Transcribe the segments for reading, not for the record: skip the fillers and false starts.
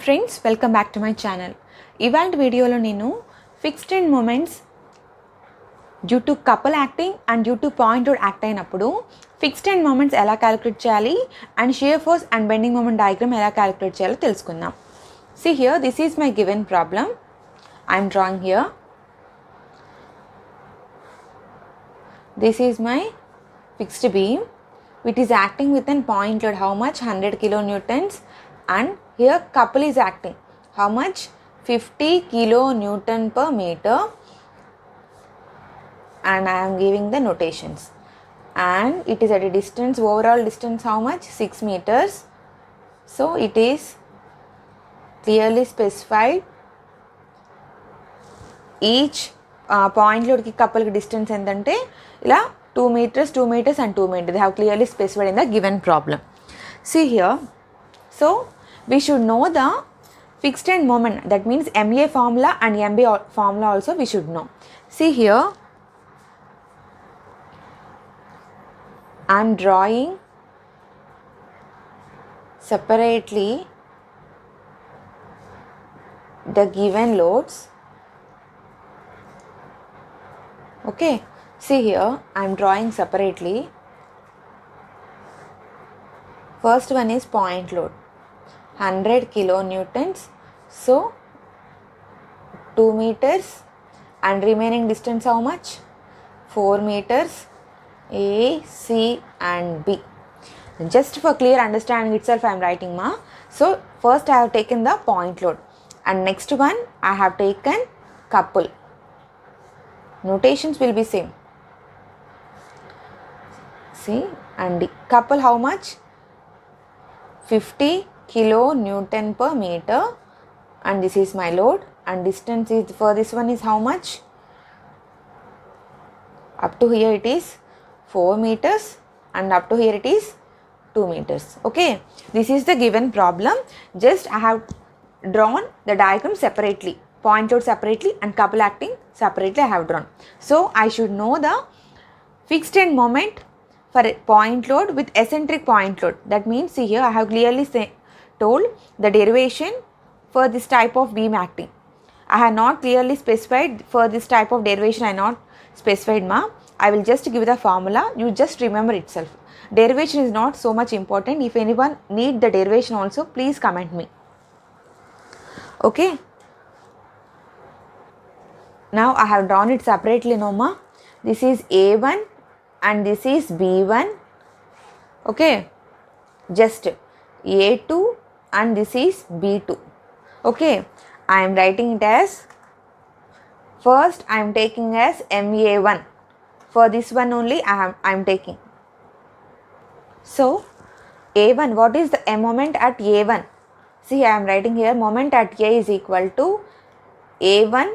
Friends welcome back to my channel. ఇవాళ వీడియోలో నేను fixed end moments due to couple acting and due to point load act అయినప్పుడు fixed end moments ఎలా calculate చేయాలి and shear force and bending moment diagram ఎలా calculate చేయాలో తెలుసుకుందాం. See here, this is my given problem. I am drawing here. This is my fixed beam which is acting with an point load. How much? 100 kilonewtons. And here couple is acting. How much? 50 kilonewton per meter. And I am giving the notations. And it is at a distance, overall distance how much? 6 meters. So it is clearly specified. Each point load ki couple ki distance endante ila 2 meters and 2 meters. They have clearly specified in the given problem. See here. So we should know the fixed end moment. That means MA formula and MB formula also we should know. See here. I am drawing separately the given loads. Okay, see here I am drawing separately. First one is point load 100 kilonewtons, so 2 meters, and remaining distance how much? 4 meters. A, C and B. Just for clear understanding itself I am writing ma. So first I have taken the point load and next one I have taken couple. Notations will be same. C and D. Couple how much? 50 kilonewton per meter, and this is my load, and distance is for this one is how much? Up to here it is 4 meters and up to here it is 2 meters. Okay, this is the given problem. Just I have drawn the diagram separately, point load separately and couple acting separately I have drawn. So I should know the fixed end moment for a point load with eccentric point load. That means see here I have clearly told the derivation for this type of beam acting. I have not clearly specified for this type of derivation. I not specified ma. I will just give the formula. You just remember itself. Derivation is not so much important. If anyone need the derivation also, please comment me. Okay. Now I have drawn it separately no ma. This is A1 and this is B1. Okay. Just A2 and this is B2. Okay. I am writing it as, first I am taking as MA1. For this one only I am taking. So A1, what is the moment at A1? See I am writing here moment at A is equal to A1,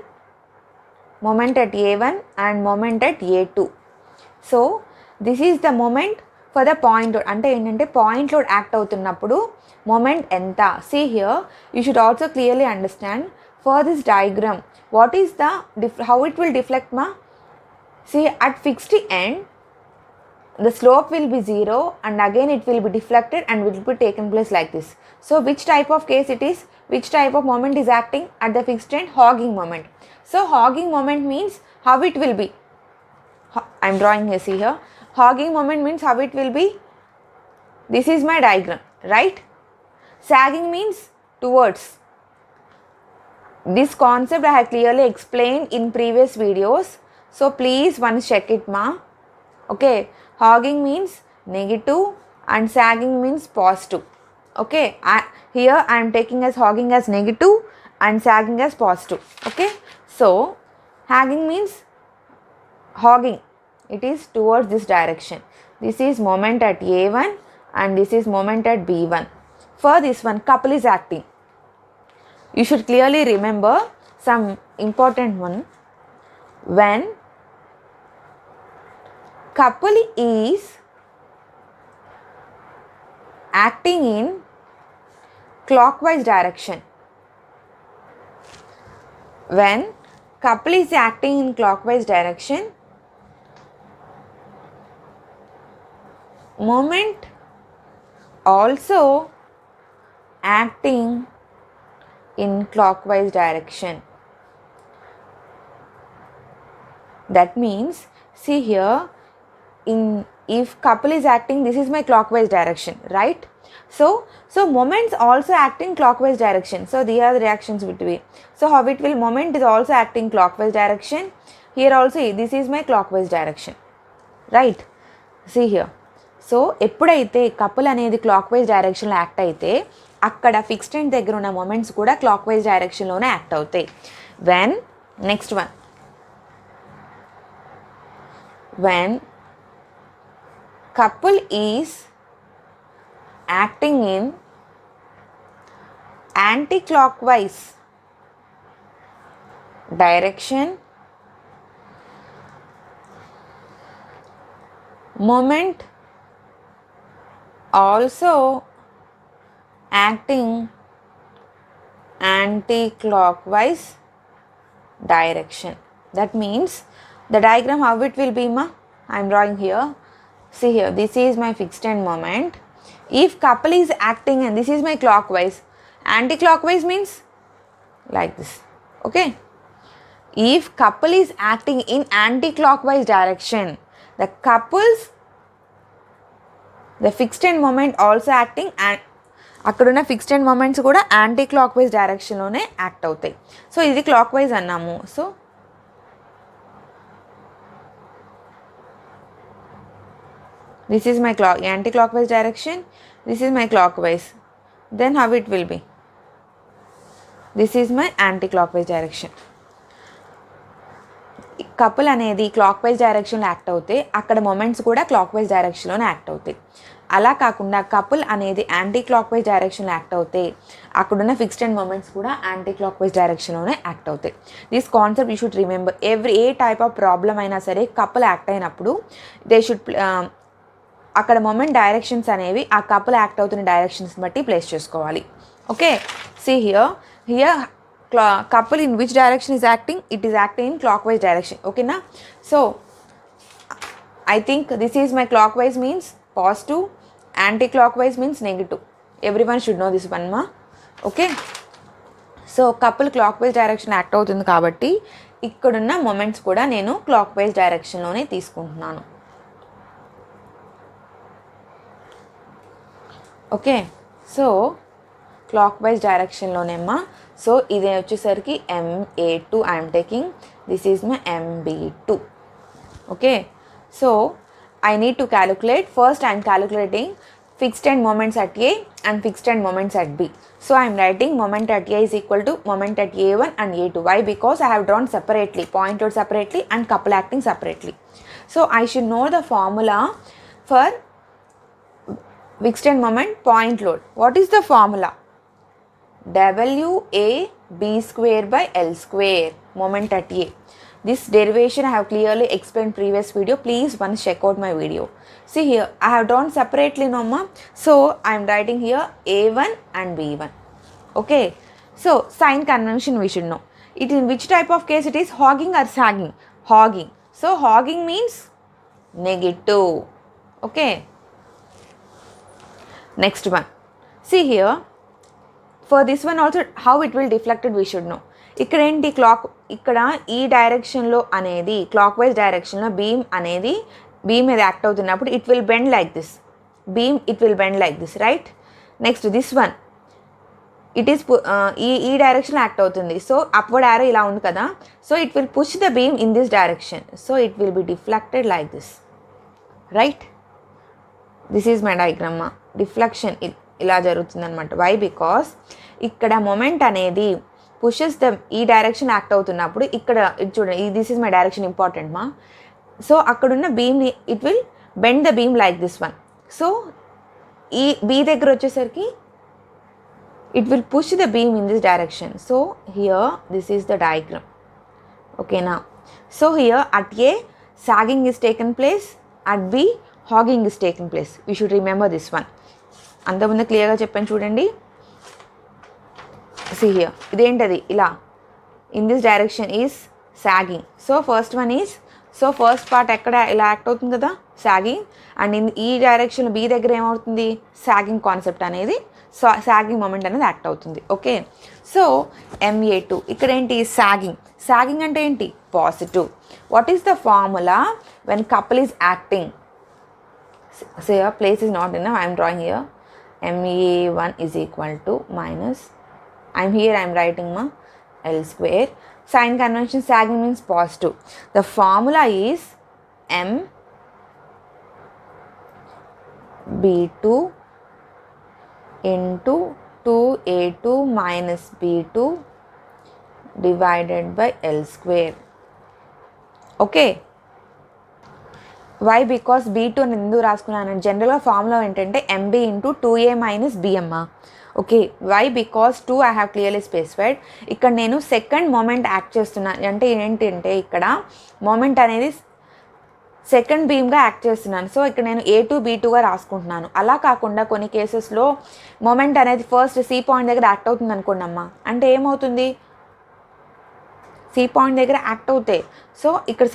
moment at A1 and moment at A2. So this is the moment for the point load. Ante entante point load act avutunnappudu moment enta. See here you should also clearly understand for this diagram what is the how it will deflect ma. See at fixed end the slope will be 0 and again it will be deflected and will be taken place like this. So which type of case it is? Which type of moment is acting at the fixed end? Hogging moment. So hogging moment means how it will be. I am drawing here, see here. Hogging moment means how it will be. This is my diagram, right? Sagging means towards. This concept I have clearly explained in previous videos. So please once check it ma. Okay. Hogging means negative and sagging means positive. Okay. Here I am taking as hogging as negative and sagging as positive. Okay. So hogging means hogging. It is towards this direction. This is moment at A1 and this is moment at B1. For this one couple is acting. You should clearly remember some important one. When couple is acting in clockwise direction. When couple is acting in clockwise direction, moment also acting in clockwise direction. That means, see here, if couple is acting, this is my clockwise direction, right? So moments also acting clockwise direction. So these are the reactions between. So how it will, moment is also acting clockwise direction. Here also this is my clockwise direction, right? See here. So ఎప్పుడైతే couple అనేది clock wise డైరెక్షన్లో act అయితే అక్కడ fixed end దగ్గర ఉన్న moments కూడా clock wise డైరెక్షన్లోనే act అవుతాయి. Next one when couple is acting in anti-clockwise direction, moment also acting anti-clockwise direction. That means the diagram how it will be, ma? I am drawing here. See here, this is my fixed end moment. If couple is acting and this is my clockwise, anti-clockwise means like this, okay? If couple is acting in anti-clockwise direction, the fixed end moment also acting and అక్కడున్న fixed end moments కూడా anti clock wise డైరెక్షన్లోనే act అవుతాయి. So ఇది clock wise అన్నాము. So this is my anti-clockwise direction, this is my clockwise, then how it will be, this is my anti-clockwise direction. Couple అనేది clock wise డైరెక్షన్లో act అవుతాయి, అక్కడ moments కూడా clock wise డైరెక్షన్లోనే act అవుతాయి. అలా కాకుండా కపుల్ అనేది యాంటీ క్లాక్ వైజ్ డైరెక్షన్లో యాక్ట్ అవుతాయి, అక్కడున్న ఫిక్స్డ్ అండ్ మొమెంట్స్ కూడా యాంటీ క్లాక్ వైజ్ డైరెక్షన్లోనే యాక్ట్ అవుతాయి. This concept you should remember. ఏ టైప్ ఆఫ్ ప్రాబ్లం అయినా సరే కపుల్ యాక్ట్ అయినప్పుడు దే షుడ్ అక్కడ మొమెంట్ డైరెక్షన్స్ అనేవి ఆ కపుల్ యాక్ట్ అవుతున్న డైరెక్షన్స్ బట్టి ప్లేస్ చేసుకోవాలి. Okay, see here couple in which direction is acting? It is acting in clockwise direction. Okay na? So I think this is my clockwise means positive, anti-clockwise means negative. Everyone should know this one, ma. Okay, so couple clockwise direction act అవుతుంది కాబట్టి ఇక్కడున్న moments కూడా నేను clockwise డైరెక్షన్లోనే తీసుకుంటున్నాను. Okay, so clockwise డైరెక్షన్లోనేమ్మా. So ఇది వచ్చేసరికి MA2 I'm taking, this is my MB2. Okay, so I need to calculate. First I'm calculating fixed end moments at A and fixed end moments at B. So I am writing moment at A is equal to moment at A1 and A2. Why? Because I have drawn separately, point load separately and couple acting separately. So I should know the formula for fixed end moment point load. What is the formula? WAB square by L square, moment at A. This derivation I have clearly explained previous video. Please once check out my video. See here, I have drawn separately, no ma. So I am writing here A1 and B1. Okay, so sign convention we should know. It in which type of case it is, hogging or sagging? Hogging. So hogging means negative. Okay, next one. See here, for this one also how it will deflected we should know. ఇక్కడ ఏంటి, ఇక్కడ ఈ డైరెక్షన్లో అనేది clock wise డైరెక్షన్లో beam అనేది beam మీద act అవుతున్నప్పుడు it will bend like this, it will bend like this, right? Next this one it is ఈ డైరెక్షన్లో యాక్ట్ అవుతుంది. సో అప్వర్డ్ యారో ఇలా ఉంది కదా, so it will push the beam in this direction, so it will be deflected like this, right? This is my diagram. Deflection ఇలా జరుగుతుంది అనమాట. Why? Because ఇక్కడ మొమెంట్ అనేది పుషెస్ ద ఈ డైరెక్షన్ యాక్ట్ అవుతున్నప్పుడు ఇక్కడ ఇది చూడండి, this is my direction important మా. సో అక్కడున్న బీమ్ని it will bend the beam like this one. So ఈ బీ దగ్గర వచ్చేసరికి it will push the beam in this direction. So here this is the diagram. ఓకేనా? So here at A sagging is taken place, at B hogging is taken place. We should remember this one. అంతకుముందు క్లియర్గా చెప్పాను చూడండి. See here, ఇదేంటది ఇలా in this direction is sagging. So first one is, so first part ఎక్కడ ఇలా act అవుతుంది కదా సాగింగ్, అండ్ ఈ డైరెక్షన్ బీ దగ్గర ఏమవుతుంది, సాగింగ్ కాన్సెప్ట్ అనేది సాగింగ్ మూమెంట్ అనేది యాక్ట్ అవుతుంది. ఓకే, సో MA2 ఇక్కడ ఏంటి, సాగింగ్ అంటే ఏంటి, positive. What is the formula when couple is acting? So here place is not enough, I am drawing here. MA1 is equal to minus, I am writing L square. Sign convention, sagging means positive. The formula is MB2 into 2A2 minus B2 divided by L square. Okay, why? Because B2 అని ఎందుకు రాసుకున్నాను, జనరల్గా formula ఏంటంటే MB into 2A minus B అమ్మా. Okay, why? Because 2 I have clearly specified. ఇక్కడ నేను second moment act చేస్తున్నాను అంటే ఏంటంటే ఇక్కడ మూమెంట్ అనేది సెకండ్ బీమ్గా యాక్ట్ చేస్తున్నాను. సో ఇక్కడ నేను A2 B2గా రాసుకుంటున్నాను. అలా కాకుండా కొన్ని కేసెస్లో మూమెంట్ అనేది ఫస్ట్ C పాయింట్ దగ్గర యాక్ట్ అవుతుంది అనుకోండి అమ్మా, అంటే ఏమవుతుంది, C పాయింట్ దగ్గర యాక్ట్ అవుతాయి. సో ఇక్కడ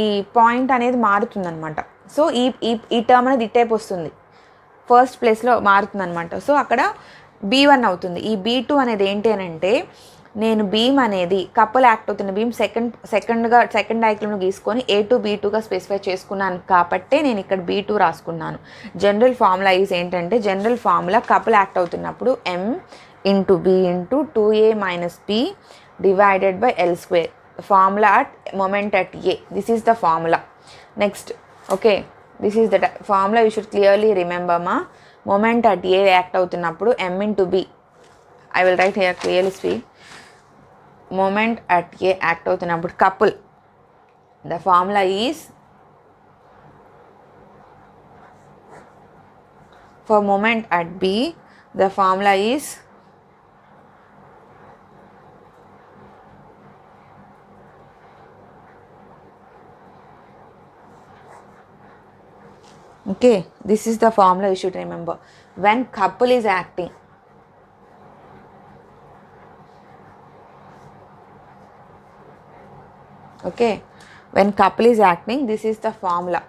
ఈ పాయింట్ అనేది మారుతుంది అనమాట. సో ఈ టర్మ్ అనేది ఇటైపు వస్తుంది, ఫస్ట్ ప్లేస్లో మారుతుంది అనమాట. సో అక్కడ B1 అవుతుంది. ఈ B2 అనేది ఏంటి అని అంటే, నేను బీమ్ అనేది కపుల్ యాక్ట్ అవుతున్న బీమ్ సెకండ్ డయాగ్రామ్ను గీసుకొని A2 B2గా స్పెసిఫై చేసుకున్నాను కాబట్టి నేను ఇక్కడ B2 రాసుకున్నాను. జనరల్ ఫార్ములా ఏంటంటే, జనరల్ ఫార్ములా కపుల్ యాక్ట్ అవుతున్నప్పుడు M into B into 2A minus B divided by L square. The formula at moment at A. This is the formula. Next, okay, this is the formula you should clearly remember moment at A act అవుతున్నప్పుడు M into B. I will write here clearly speak. Moment at A act అవుతున్నప్పుడు couple. The formula is, for moment at B, the formula is okay, this is the formula you should remember. When couple is acting, okay, when couple is acting, this is the formula,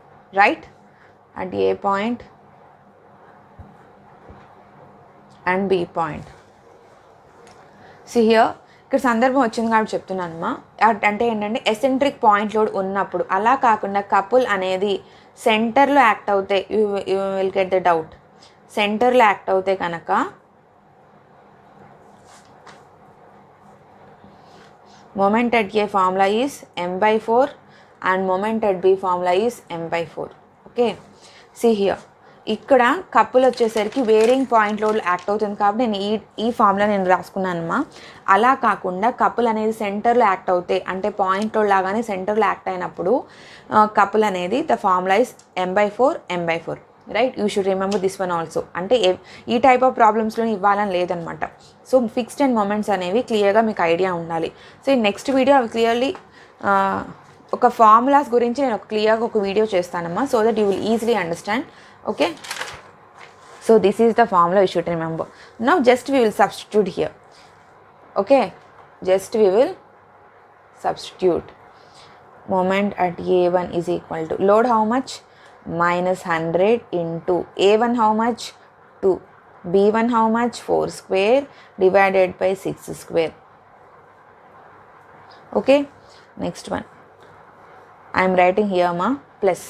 right? At A point and B point. See here, ఇక్కడ సందర్భం వచ్చింది కాబట్టి చెప్తున్నానమ్మా. అంటే ఏంటంటే eccentric point load ఉన్నప్పుడు, అలా కాకుండా couple అనేది సెంటర్లో యాక్ట్ అవుతే, you will get the doubt. సెంటర్లో యాక్ట్ అవుతే కనుక moment at A formula is M/4 and moment at B formula is M/4. Okay, see here, ఇక్కడ కపుల్ వచ్చేసరికి వేరింగ్ పాయింట్ లోడ్ యాక్ట్ అవుతుంది కాబట్టి నేను ఈ ఫార్ములా నేను రాసుకున్నానమ్మా. అలా కాకుండా కపుల్ అనేది సెంటర్లో యాక్ట్ అవుతే, అంటే పాయింట్ లోడ్ లాగానే సెంటర్లో యాక్ట్ అయినప్పుడు కపుల్ అనేది the formula is M/4 right. You should remember this one also. అంటే ఈ టైప్ ఆఫ్ ప్రాబ్లమ్స్లో ఇవ్వాలని లేదనమాట. సో ఫిక్స్డ్ అండ్ మూమెంట్స్ అనేవి క్లియర్గా మీకు ఐడియా ఉండాలి. సో ఈ నెక్స్ట్ వీడియో అవి క్లియర్లీ ఒక ఫార్ములాస్ గురించి నేను క్లియర్గా ఒక వీడియో చేస్తానమ్మా, so that you will easily understand. Okay, so this is the formula you should remember. Now just we will substitute here. Okay, just we will substitute. Moment at A1 is equal to load how much, minus 100 into A1 how much, 2, B1 how much, 4 square divided by 6 square. Okay, next one I am writing here plus.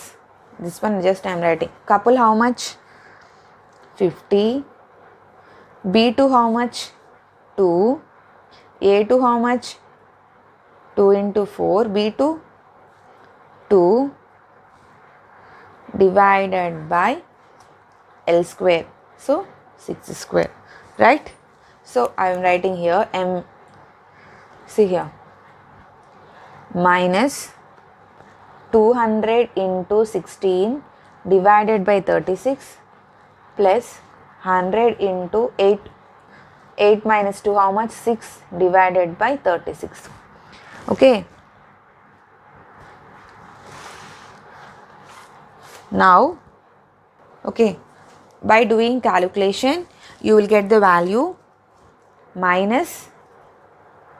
This one just I am writing. Couple how much, 50. B2 how much, 2. A2 how much, 2 into 4. B2 2 divided by L square. So 6 square, right? So I am writing here M. See here, minus 200 into 16 divided by 36 plus 100 into 8 minus 2 how much, 6 divided by 36. Okay, now okay, by doing calculation you will get the value minus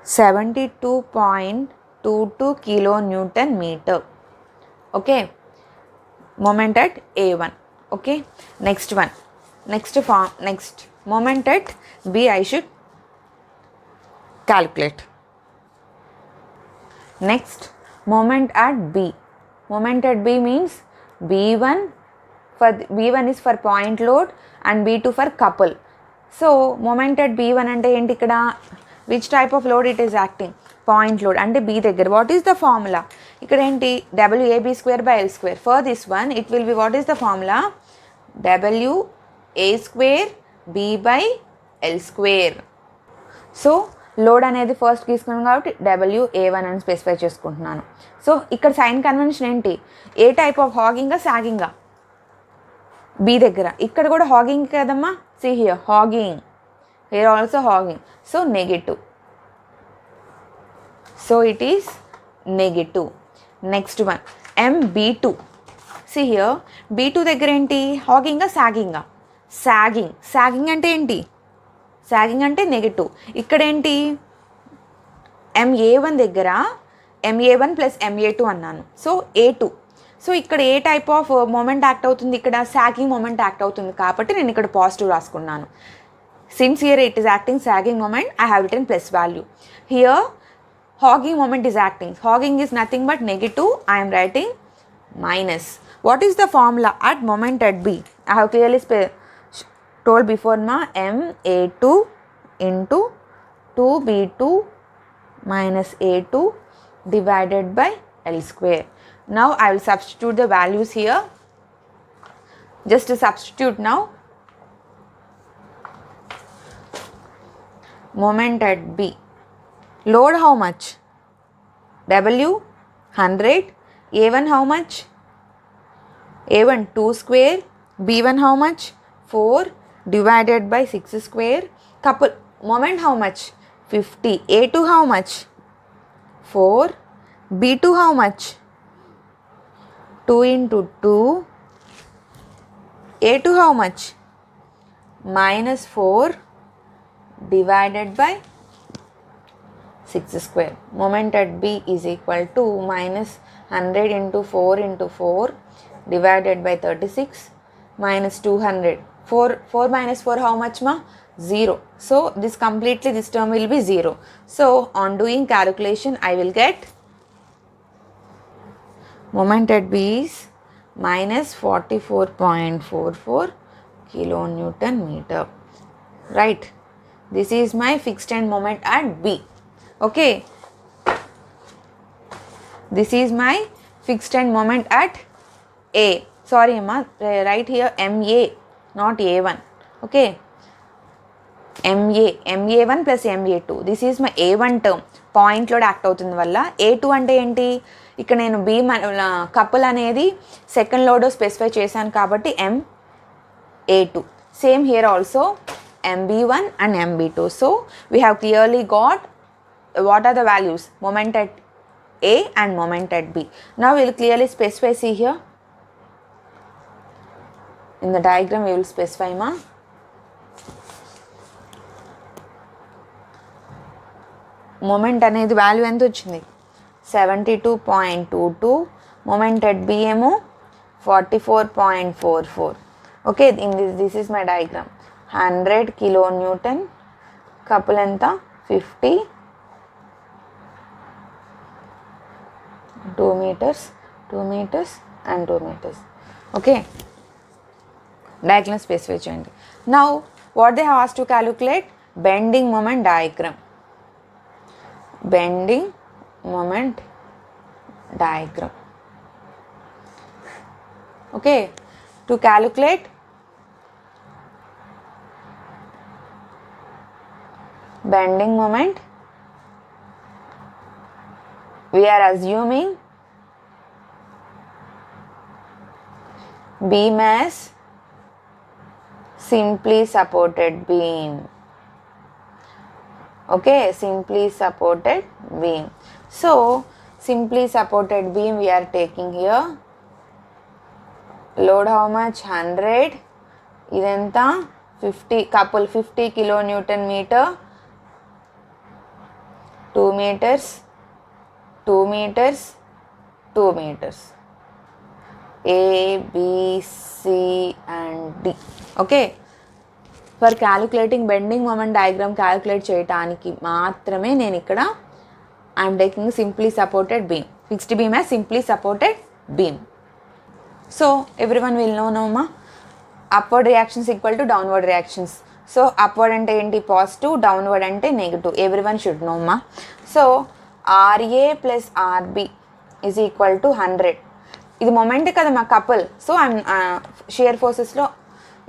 72.22 kilonewton meter. Okay, moment at A1. Okay, next one next moment at B I should calculate. Next moment at B. Moment at B means B1 B1 is for point load and B2 for couple. So moment at B1 ante enti ikkada, which type of load it is acting? Point load ante B దగ్గర. What is the formula? ఇక్కడ ఏంటి? WAB square by L square. For this one it will be, what is the formula? WA square B by L square. So load అనేది first తీసుకున్నాను కాబట్టి WA1 అని specify చేసుకుంటున్నాను. So ఇక్కడ sign convention ఏంటి? ఏ type of హాగింగా సాగింగా? B దగ్గర. ఇక్కడ కూడా హాగింగ్ కదమ్మా. See here hogging, here also hogging. So negative. So it is negative. Next one MB2. See here B2 దగ్గర ఏంటి? హాగింగా సాగింగా? సాగింగ్. సాగింగ్ అంటే ఏంటి? సాగింగ్ అంటే నెగటివ్. ఇక్కడ ఏంటి? MA1 దగ్గర MA1 ప్లస్ MA2 అన్నాను. So A2. సో ఇక్కడ ఏ టైప్ ఆఫ్ మూమెంట్ యాక్ట్ అవుతుంది? ఇక్కడ సాగింగ్ మూమెంట్ యాక్ట్ అవుతుంది కాబట్టి నేను ఇక్కడ పాజిటివ్ రాసుకున్నాను. Since here it is acting sagging moment, I have written plus value. Here hogging moment is acting. Hogging is nothing but negative, I am writing minus. What is the formula at moment at B? I have clearly told before ma, MA2 into 2B2 minus A2 divided by L square. Now I will substitute the values here. Just to substitute now. Moment at B. Load how much? W 100. A1 how much? A1 2 square. B1 how much? 4 divided by 6 square. Couple moment how much? 50. A2 how much? 4. B2 how much? 2 into 2. A2 how much? Minus 4 divided by 6 square. Moment at B is equal to minus 100 into 4 into 4 divided by 36 minus 200. 4 minus 4 how much ma? 0. So this term will be 0. So on doing calculation I will get moment at B is minus 44.44 kilonewton meter. Right. This is my fixed end moment at B. Okay. This is my fixed end moment at A. Sorry ma, right here MA, not A1. Okay. MA1 plus MA2. This is my A1 term. Point load act అవుతుంది వల్ల. A2 అంటే ఏంటి? ఇక్కడ నేను B couple అనేది second load specify చేశాను కాబట్టి MA2. Same here also MB1 and MB2. So we have clearly got what are the values? Moment at A and moment at B. Now we will clearly specify. See here in the diagram we will specify ma. Moment అనేది value ఎంత వచ్చింది? 72.22. Moment at B ఏమో 44.44. Okay, this is my diagram. 100 kilonewton, couple ఎంత? 50, 2 meters, 2 meters and 2 meters. Okay, diagram specify చేయండి. Now what they have asked to calculate? Bending moment diagram. Bending moment diagram. Okay, to calculate bending moment we are assuming beam as simply supported beam. Okay, simply supported beam. So simply supported beam we are taking here. Load how much? 100. identa 50, couple 50 kilonewton meter, 2 meters, 2 meters, 2 meters. A, B, C and D. Okay, for calculating bending moment diagram calculate చేయడానికి మాత్రమే నేను ఇక్కడ I'm taking simply supported beam, fixed beam as simply supported beam. So everyone will know నోమా upward reactions equal to downward reactions. So upward అంటే ఏంటి positive, downward అంటే negative. Everyone should నోమా. So R A plus R B is equal to 100. ఇది moment కదా మా couple. So I'm shear ఫోర్సెస్లో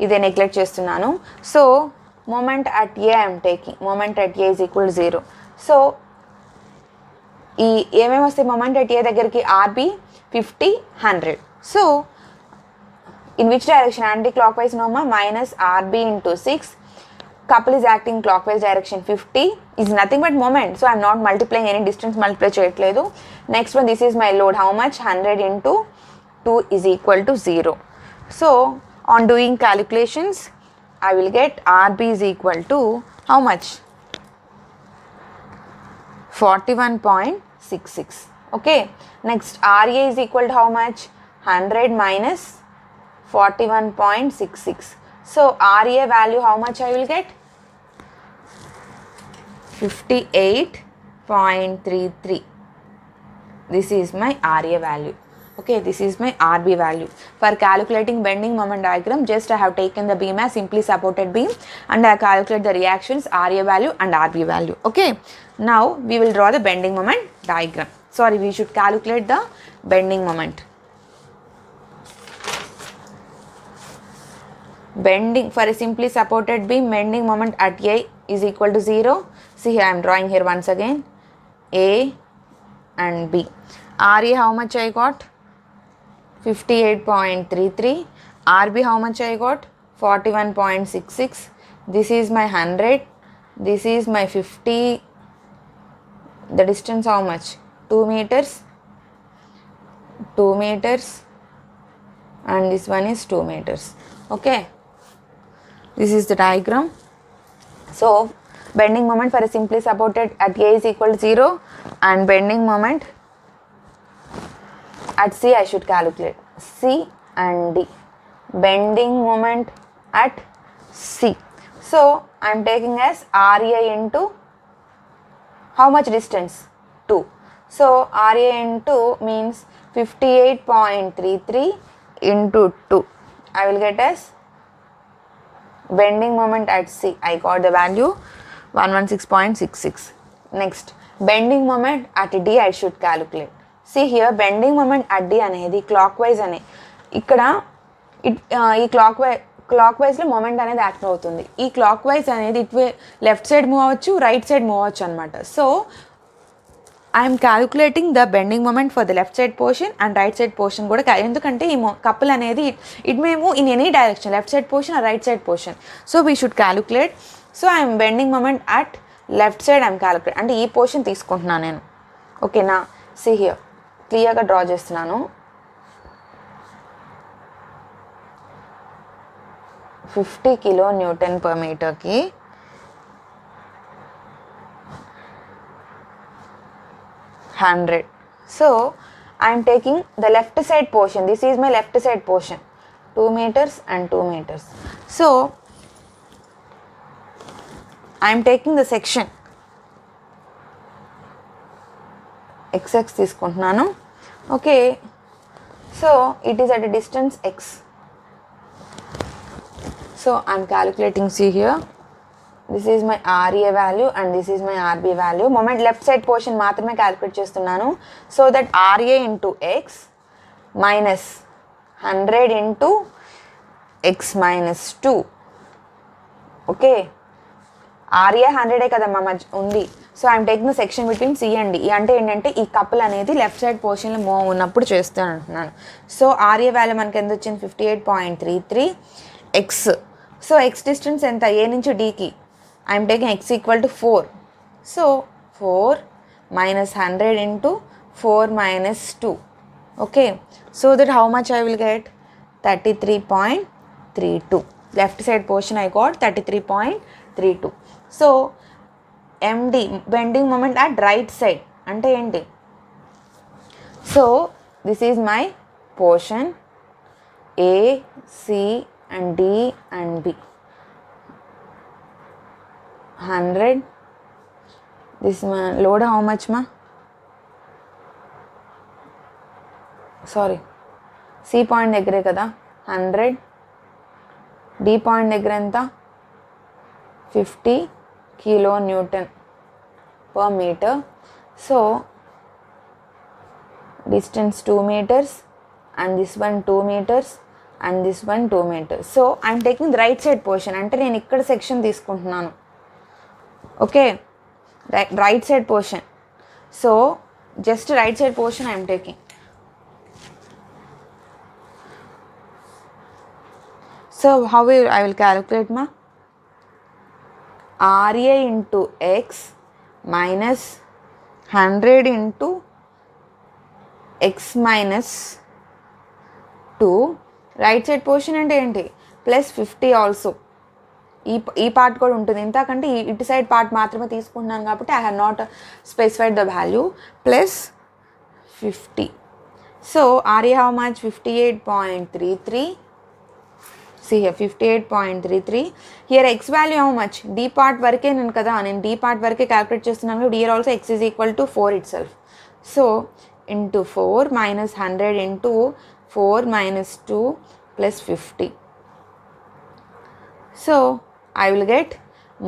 ఇదే నెగ్లెక్ట్ చేస్తున్నాను. So moment at A I'm taking, moment at A is equal 0. So ఈ ఏమేమి వస్తాయి మొమెంట్ అట్ ఏ దగ్గరికి? RB 50, 100. So in which direction? Anti-clockwise norma, minus RB into 6. Couple is acting clockwise direction. 50 is nothing but moment. So I am not multiplying any distance, multiply cheyatledu. Next one, this is my load. How much? 100 into 2 is equal to 0. So on doing calculations, I will get RB is equal to how much? 41.66. Okay. Next, RA is equal to how much? 100 minus 41.66. So RA value how much I will get? 58.33. This is my RA value. Okay, this is my RB value. For calculating bending moment diagram, just I have taken the beam as simply supported beam and I calculate the reactions RA value and RB value. Okay, now we will draw the bending moment diagram. Sorry, we should calculate the bending moment. Bending for a simply supported beam, bending moment at A is equal to 0. See here, I am drawing here once again A and B. RA how much I got? 58.33. RB how much I got? 41.66. This is my 100. This is my 50. The distance how much? 2 meters. 2 meters. And this one is 2 meters. Okay. This is the diagram. So bending moment for a simply supported at A is equal to 0 and bending moment at C I should calculate. C and D. Bending moment at C. So I am taking as RA into how much distance? 2. So RA into means 58.33 into 2. I will get as bending moment at C. I got the value 116.66. Next, bending moment at D I should calculate. See here, bending moment at D అనేది clockwise అనే ఇక్కడ ఈ క్లాక్ వైజ్లో moment అనేది act అవుతుంది. ఈ clockwise అనేది ఇటు లెఫ్ట్ సైడ్ మూవ్ అవ్వచ్చు, రైట్ సైడ్ మూవ్ అవ్వచ్చు అనమాట. So I'm calculating the bending moment for the left side portion and right side portion కూడా. ఎందుకంటే ఈ కపుల్ అనేది ఇట్ మేము in any direction, left side portion or right side portion. So we should calculate. So I'm bending moment at left side I'm calculate అంటే ఈ portion తీసుకుంటున్నాను నేను. ఓకేనా? సి హియర్ క్లియర్గా డ్రా చేస్తున్నాను. 50 kN/m కి 100. So I am taking the left side portion. This is my left side portion. 2 meters and 2 meters. So I am taking the section XX తీసుకుంటున్నాను. Okay. So it is at a distance X. So I am calculating, see here. This is my RA value and this is my RB value. Moment left side portion మాత్రమే calculate చేస్తున్నాను. So that RA into X minus 100 into X minus 2. Okay. RA 100 కదమ్మా ఉంది. So I'm taking the section between C and D. అంటే ఏంటంటే ఈ couple అనేది left side పోర్షన్లో move ఉన్నప్పుడు చేస్తాను అంటున్నాను. సో RA వాల్యూ మనకి ఎంత వచ్చింది? 58.33 X. సో X డిస్టెన్స్ ఎంత? A నుంచి Dకి. I'm taking X equal to 4. So 4 minus 100 into 4 minus 2. Okay. So that how much I will get? 33.32. Left side portion I got 33.32. So MD bending moment at right side అంటే ఏంటి? So this is my portion A, C and D and B. 100. This load how much ma? Sorry, C point దగ్గరే కదా 100, D point దగ్గర ఎంత 50 kN per meter. So distance 2 meters and this one 2 meters and this one 2 meters. So I am taking the right side portion, అంటే నేను ఇక్కడ section తీసుకుంటున్నాను. Okay, right side portion. So just right side portion I am taking. So how I will calculate ma? RA into X minus 100 into X minus 2. Right side portion అంటే ఏంటి plus 50 also. ఈ part కూడా ఉంటుంది, ఇంతకంటే ఇటు side part మాత్రమే తీసుకుంటున్నాను కాబట్టి I have not specified the value. Plus 50. So RA how much 58.33. See here 58.33. Here x value how much? D part వరకే నేను కదా, నేను D part వరకే క్యాల్కులేట్ చేస్తున్నాను. Here also x is equal to 4 itself. So into 4 minus 100 into 4 minus 2 plus 50. So I will get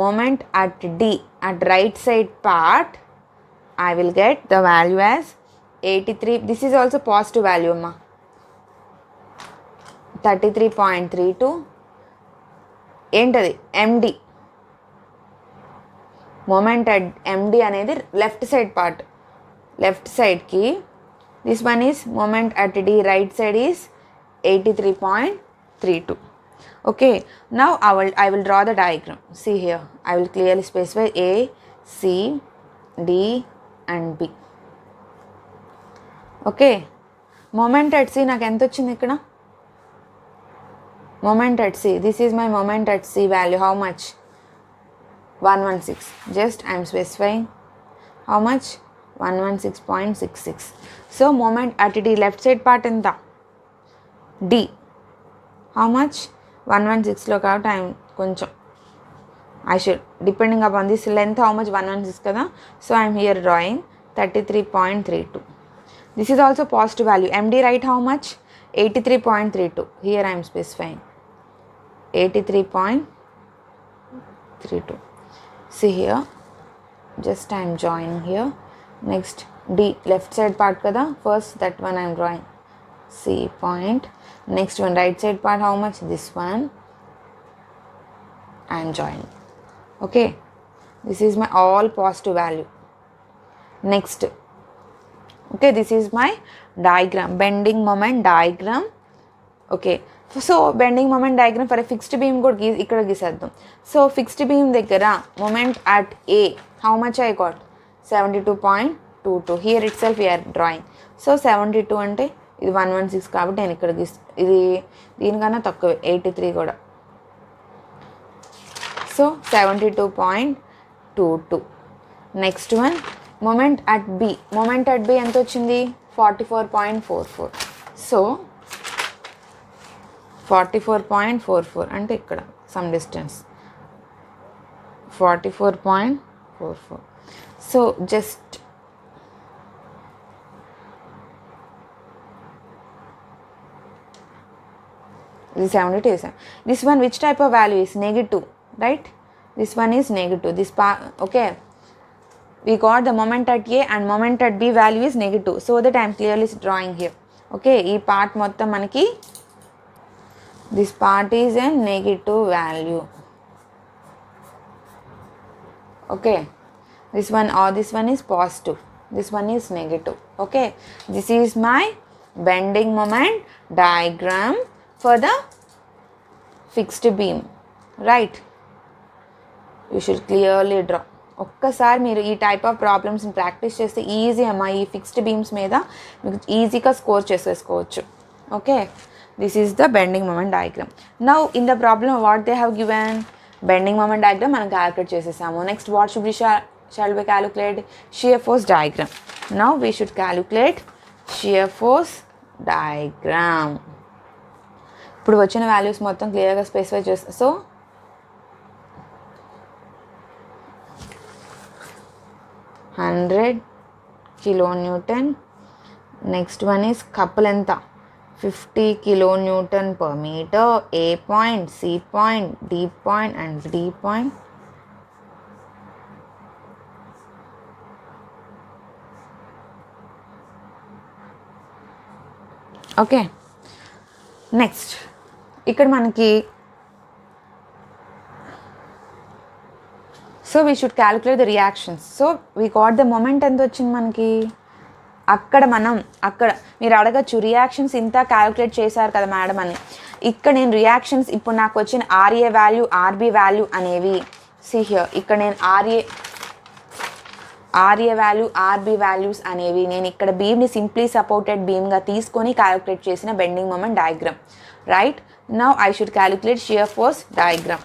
moment at D, at right side part, I will get the value as 83. This is also positive value ma. 33.32. ఏంటది ఎండి, moment at MD అనేది left side part, left సైడ్కి. This one is moment at D, right side is 83.32. Okay, now I will draw the diagram. See here, I will clearly specify A, C, D and B. Okay, moment at C నాకు ఎంత వచ్చింది ఇక్కడ? Moment at C, this is my moment at C value. How much? 116. Just I am specifying how much? 116.66. So moment at D, left side part enta D, how much? 116 లో కాబట్టి I am కొంచెం I should, depending upon this length how much 116 kada. So I am here drawing 33.32. This is also positive value. MD right how much? 83.32. Here I am specifying 83.32. See here, just I am joining here. Next D, left side part kada, first that one I am drawing C point. Next one right side part how much? This one I am joining. Okay, this is my all positive value. Next, okay, this is my diagram, bending moment diagram. Okay, so bending moment diagram for a fixed beam కూడా ఇక్కడ గీసేద్దాం. So fixed beam దగ్గర moment at A how much I got? 72.22. here itself we are drawing. So 72 అంటే ఇది 116 కాబట్టి నేను ఇక్కడ ఇది దీనికన్నా తక్కువే 83 కూడా. So 72.22. Next one moment at B. moment at B ఎంత వచ్చింది? 44.44. సో 44.44 అంటే ఇక్కడ some distance 44.44. So just this 72 is this one. Which type of value is negative, right? This one is negative. This part, okay, we got the moment at A and moment at B value is negative, so that I am clearly drawing here. Okay, ee part మొత్తం మనకి this part is a negative value. Okay, this one or this one is positive, this one is negative. Okay, this is my bending moment diagram for the fixed beam, right? You should clearly draw. ఒక్కసారి మీరు ఈ type of ప్రాబ్లమ్స్ని practice చేస్తే easy అమ్మా, ఈ fixed beams మీద మీకు ఈజీగా స్కోర్ చేసేసుకోవచ్చు. Okay, this is the bending moment diagram. Now in the problem what they have given, bending moment diagram మనం క్యాలిక్యులేట్ చేసేసాము. Next what should we shall we calculate? Shear force diagram. Now we should calculate shear force diagram. ఇప్పుడు వచ్చిన values మొత్తం క్లియర్గా specify చేస్తాం. So 100 kilonewton. Next one is couple enta 50 kilonewton per meter. A point, C point, D point and D point. Okay, next ఇక్కడ మనకి so we should calculate the reactions. So we got the moment ఎంత వచ్చింది మనకి అక్కడ మీరు అడగచ్చు reactions ఇంత calculate చేశారు కదా మేడం అని. ఇక్కడ నేను రియాక్షన్స్ ఇప్పుడు నాకు వచ్చిన ఆర్ఏ వాల్యూ ఆర్బి వాల్యూ అనేవి సి హియర్ ఇక్కడ నేను ఆర్ఏ వాల్యూ ఆర్బి వాల్యూస్ అనేవి నేను ఇక్కడ బీమ్ని సింప్లీ సపోర్టెడ్ బీమ్గా తీసుకొని క్యాలిక్యులేట్ చేసిన bending moment diagram. Right now I should calculate shear force diagram.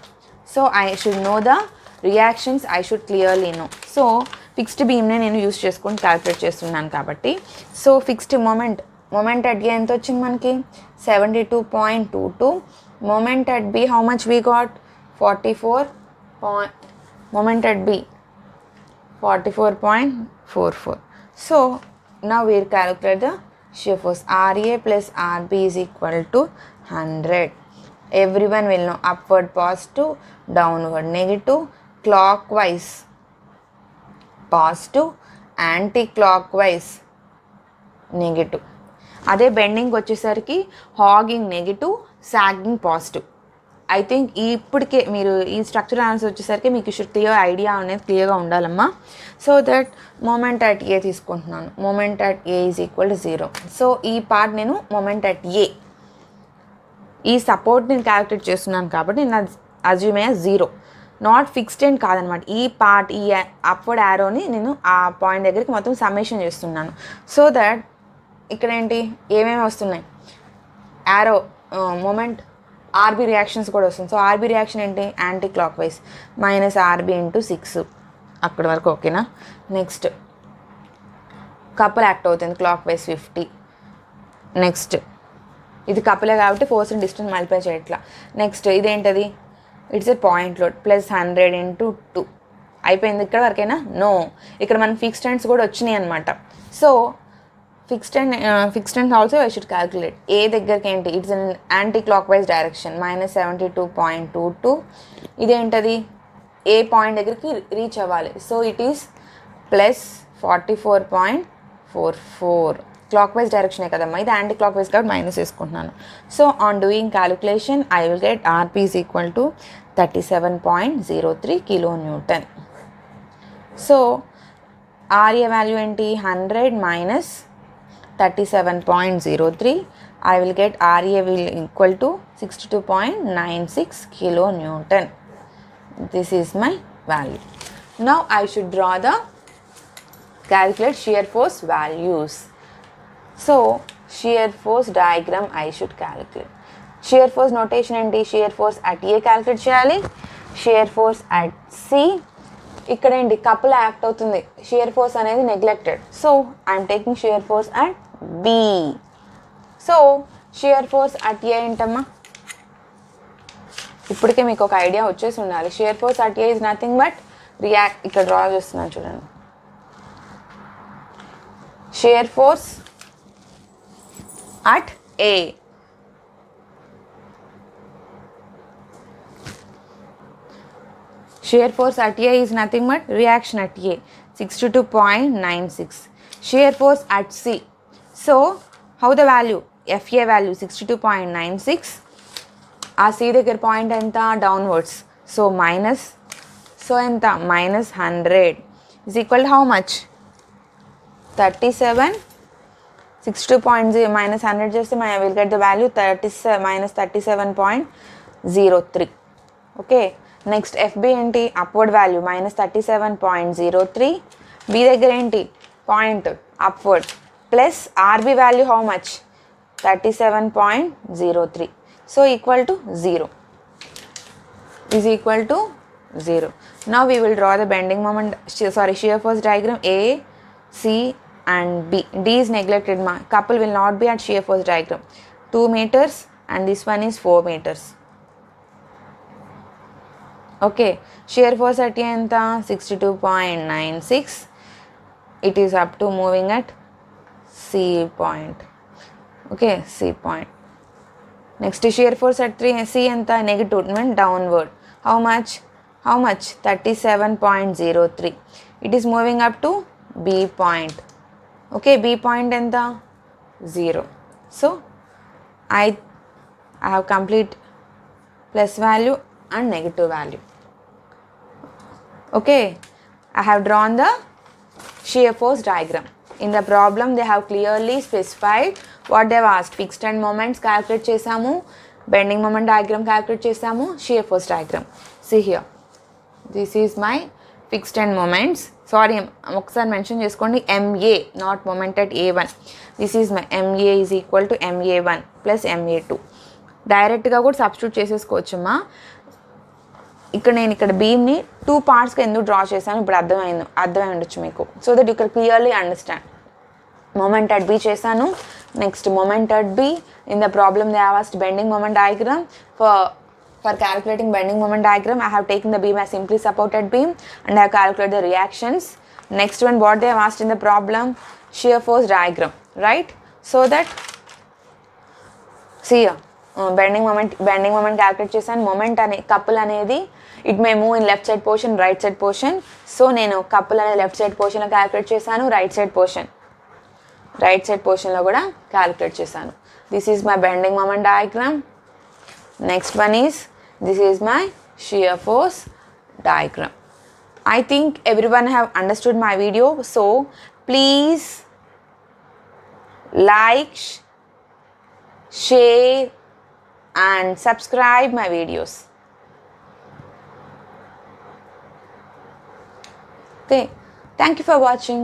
So I should know the reactions, I should clearly know. So fixed బీమ్నే నేను use చేసుకొని calculate చేస్తున్నాను కాబట్టి so fixed moment at A ఎంత వచ్చింది మనకి 72.22. Moment at B how much we got 44. Moment at B 44.44. So now we'll calculate the shear force. RA plus RB is equal to 100. Everyone will know upward positive, downward negative, clockwise positive, anti-clockwise negative. అదే bending వచ్చేసరికి hogging negative, sagging positive. I think ఇప్పటికే మీరు ఈ structure analysis వచ్చేసరికి మీకు clear idea అనేది క్లియర్గా ఉండాలమ్మా. So that moment at A తీసుకుంటున్నాను. Moment at A is equal to 0. So ఈ పార్ట్ నేను మొమెంట్ అట్ ఏ ఈ సపోర్ట్ నేను క్యాలిక్యులేట్ చేస్తున్నాను కాబట్టి నేను అజ్యూమ్ అయ్యే 0, నాట్ ఫిక్స్డ్ అండ్ కాదనమాట. ఈ పార్ట్ ఈ అప్వర్డ్ యారోని నేను ఆ పాయింట్ దగ్గరికి మొత్తం సమ్మేషన్ చేస్తున్నాను. సో దట్ ఇక్కడ ఏంటి ఏమేమి వస్తున్నాయి యారో మొమెంట్ ఆర్బీ రియాక్షన్స్ కూడా వస్తుంది. సో ఆర్బీ రియాక్షన్ ఏంటి anti clock wise minus R B into 6 అక్కడి వరకు ఓకేనా. నెక్స్ట్ కపుల్ యాక్ట్ అవుతుంది క్లాక్ వైజ్ 50. నెక్స్ట్ ఇది కపులే కాబట్టి ఫోర్స్ అండ్ డిస్టెన్స్ మల్టిప్లై చేయట్లా. నెక్స్ట్ ఇదేంటది it's a point load plus 100 into 2 అయిపోయింది ఇక్కడ వరకైనా. నో ఇక్కడ మన ఫిక్స్డ్ ఎండ్స్ కూడా వచ్చినాయి అనమాట. So fixed and also I should calculate. A దగ్గరికి ఏంటి it's in anti clock wise direction minus 72.22. ఇదేంటది ఏ పాయింట్ దగ్గరికి రీచ్ అవ్వాలి. So it is plus 44.44. Clockwise డైరెక్షనే కదమ్మా, ఇది యాంటీ క్లాక్ వైజ్ కాబట్టి మైనస్ వేసుకుంటున్నాను. So on doing calculation I will get R P is equal to 37.03 kilonewton. So R A value ఏంటి 100 minus 37.03. I will get RA will equal to 62.96 kilonewton. This is my value. Now I should draw the calculate shear force values. So shear force diagram I should calculate. Shear force notation and shear force at A calculate cheyali. Shear force at C ఇక్కడ ఏంటి couple act అవుతుంది, shear force అనేది neglected. So I'm taking shear force at B. So shear force at A ఏంటమ్మా ఇప్పటికే మీకు ఒక idea వచ్చేసి ఉండాలి. Shear force at A is nothing but ఇక్కడ డ్రా చేస్తున్నాను చూడండి. Shear force at A shear force at A is nothing but reaction at A 62.96. shear force at C. So how the value FA value 62.96. ఆ C దగ్గర point ఎంత downwards. So minus so ఎంత minus 100 is equal to how much 37. 62.0 minus 100 చేస్తే I will get the value minus 37.03. okay. Next FB ఏంటి upward value minus 37.03. B దగ్గర ఏంటి point upward plus RB value how much 37.03. So equal to 0 is equal to 0. Now we will draw the bending moment shear force diagram A C and B. D is neglected మా couple will not be at shear force diagram. 2 meters and this one is 4 meters. Okay shear force at ఎంత 62.96. it is up to moving at C point. Okay, C point. Next shear force at 3 C and the negative meant downward. How much? 37.03. It is moving up to B point. Okay, B point and the 0. So I have complete plus value and negative value. Okay, I have drawn the shear force diagram. In the problem they have clearly specified what they have asked. Fixed end moments calculate chesamu, bending moment diagram calculate chesamu, shear force diagram. See here, this is my fixed end moments. Sorry, ఒకసారి mention చేసుకోండి, MA not moment at A1. This is my MA is equal to MA1 plus MA2. డైరెక్ట్గా కూడా substitute చేసేసుకోవచ్చమ్మా. ఇక్కడ నేను ఇక్కడ బీమ్ని 2 పార్ట్స్గా ఎందుకు draw చేశాను ఇప్పుడు అర్థమై ఉండొచ్చు మీకు. So that you can clearly understand. Moment at B చేశాను. Next moment at B in the problem they have asked bending moment diagram. For calculating bending moment diagram, I have taken the beam as simply supported beam and I have calculated the reactions. Next one, what they have asked in the problem, shear force diagram, right? So that, see here, bending moment calculate చేశాను. moment అనే couple అనేది it may move in left side portion, right side portion. So నేను couple అనేది left side portion లో calculate చేశాను, right side portion లో కూడా calculate చేశాను. This is my bending moment diagram. Next one is, this is my shear force diagram. I think everyone have understood my video. So please like, share and subscribe my videos. Okay, thank you for watching.